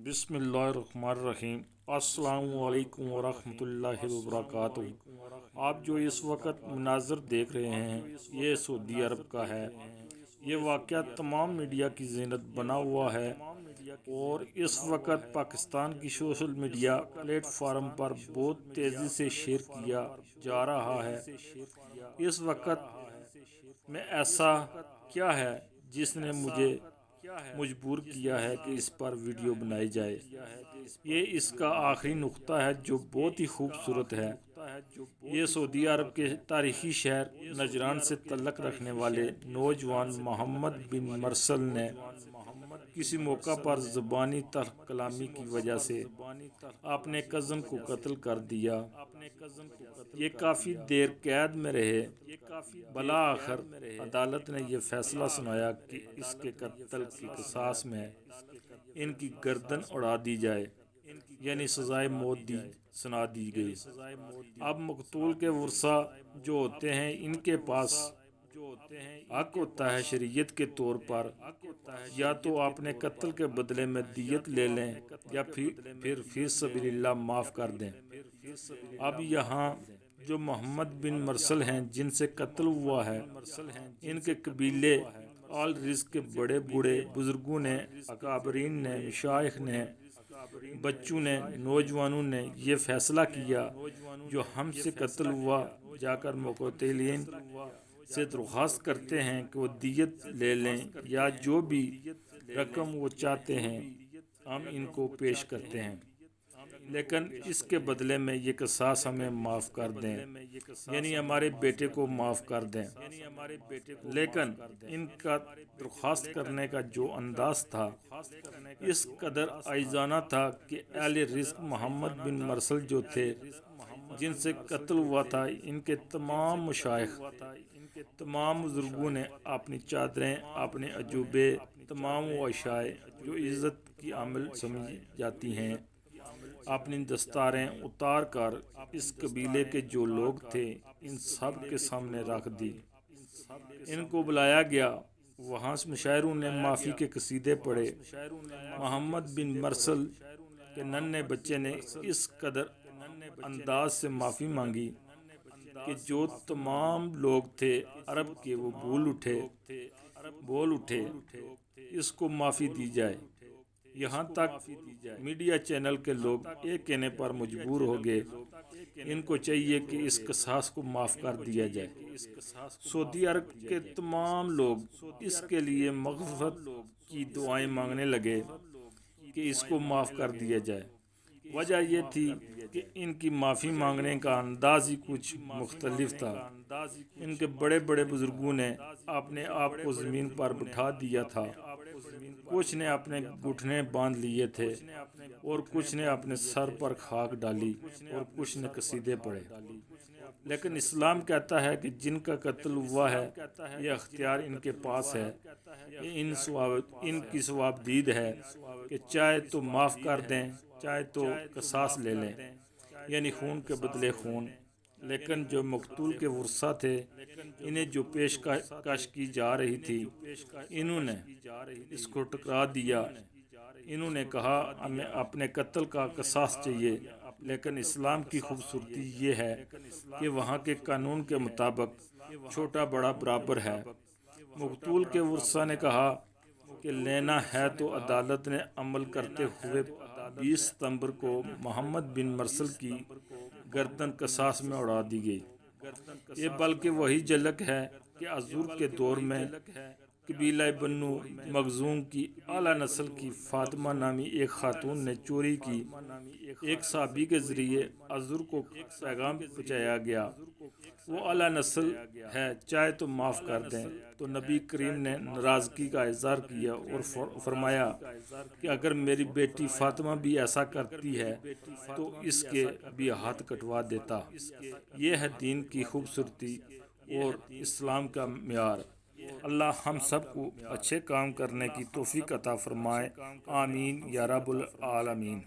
बिस्मिल्लाहिर्रहमानिर्रहीम। अस्सलामुअलैकुम वरहमतुल्लाहि वबरकातुहू। आप जो इस वक्त मनाज़र देख रहे हैं ये सऊदी अरब का है। ये वाक़या तमाम मीडिया की ज़ीनत बना हुआ है और इस वक्त पाकिस्तान की सोशल मीडिया प्लेटफार्म पर बहुत तेज़ी से शेयर किया जा रहा है। इस वक्त में ऐसा क्या है जिसने मुझे मजबूर किया है कि इस पर वीडियो बनाई जाए। ये इसका आखिरी नुक्ता है जो बहुत ही खूबसूरत है। ये सऊदी अरब के तारीखी शहर नजरान से तल्लक रखने वाले नौजवान मोहम्मद बिन मरसल ने किसी मौका पर ज़बानी तल्ख कलामी की वजह से अपने कज़न को कत्ल कर दिया। ये काफ़ी देर कैद में रहे। भला आखिर अदालत ने यह फैसला सुनाया कि इसके कत्ल की क़िसास में इनकी गर्दन उड़ा दी जाए, यानी सज़ाए मौत सुना दी गई। अब मकतूल के वर्सा जो होते हैं इनके पास हक होता है शरीयत के तौर पर या तो अपने कत्ल के बदले में दियत ले लें या फिर फी सबीलिल्लाह माफ़ कर दें। अब यहाँ जो मोहम्मद बिन मरसल हैं जिनसे कत्ल हुआ है, इनके कबीले आल रिज़्क़ के बड़े बूढ़े बुजुर्गों ने, अकाबरीन ने, मशाइख ने, बच्चों ने, नौजवानों ने यह फैसला किया जो हमसे कत्ल हुआ जाकर मुक़त्तिलीन से दरख्वास्त करते हैं कि वो दियत ले लें या जो भी रकम वो चाहते हैं हम इनको पेश करते हैं, लेकिन इसके बदले में ये क़िसास हमें माफ़ कर दें, यानी हमारे बेटे को माफ़ कर दें। लेकिन इनका दरख्वास्त करने का जो अंदाज था इस कदर आइजाना था कि अहले रिज़्क़ मोहम्मद बिन मरसल जो थे जिनसे कत्ल हुआ था, इनके तमाम मशाइख, तमाम बुजुर्गों ने अपनी चादरें, अपने अजूबे, तमाम वो अशाए जो इज़्ज़त की आमिल समझी जाती हैं, अपनी दस्तारें उतार कर इस कबीले के जो लोग थे इन सब के सामने रख दी। इनको बुलाया गया। वहाँ मुशायरों ने माफ़ी के कसीदे पढ़े। मोहम्मद बिन मरसल के नन्हे बच्चे ने इस कदर अंदाज से माफ़ी मांगी कि जो तमाम लोग थे अरब के वो बोल उठे इसको माफ़ी दी जाए। यहाँ तक मीडिया चैनल के लोग एक कहने पर मजबूर हो गए, इनको चाहिए कि इस क़िसास को माफ़ कर दिया जाए। सऊदी अरब के तमाम लोग इसके लिए मग़फ़िरत की दुआएं मांगने लगे कि इसको माफ़ कर दिया जाए। वजह यह थी कि इनकी माफ़ी मांगने का अंदाज़ ही कुछ मुख्तलिफ था। इनके बड़े बड़े बुजुर्गों ने अपने आप को ज़मीन पर बिठा दिया था। कुछ ने अपने घुटने बांध लिए थे और कुछ ने अपने सर पर खाक डाली और कुछ ने कसीदे पढ़े। लेकिन इस्लाम कहता है कि जिनका कत्ल हुआ है यह अख्तियार इनके पास है। इनकी सवाबदीद है कि चाहे तो माफ़ कर दें, चाहे तो क़िसास ले लें, यानी खून के बदले खून। लेकिन जो मकतूल के वर्सा थे इन्हें जो पेशकश की जा रही थी इन्होंने इसको टकरा दिया। इन्होंने कहा हमें अपने कत्ल का क़िसास चाहिए। लेकिन इस्लाम की खूबसूरती ये है कि वहाँ के कानून के मुताबिक छोटा बड़ा बराबर है। मकतूल के वर्सा ने कहा कि लेना है तो अदालत ने अमल करते हुए 20 सितंबर को मोहम्मद बिन मरसल की गर्दन क़िसास में उड़ा दी गई। ये बल्कि वही झलक है कि अज़ूर के दौर में कबीला बन्नू मखज़ूम की आला नस्ल की फ़ातिमा नामी एक खातून ने चोरी की एक सहाबी के ज़रिए अज़ूर को पैगाम पहुँचाया गया। वो आला नस्ल है, चाहे तो माफ़ कर दें। तो नबी करीम ने नाराज़गी का इज़हार किया और फरमाया कि अगर मेरी बेटी फ़ातिमा भी ऐसा करती है तो इसके भी हाथ कटवा देता। ये है दीन की खूबसूरती और इस्लाम का म्यार। अल्लाह हम सब को अच्छे काम करने की तौफ़ीक़ अता फ़रमाए। आमीन या रब्बुल आलमीन।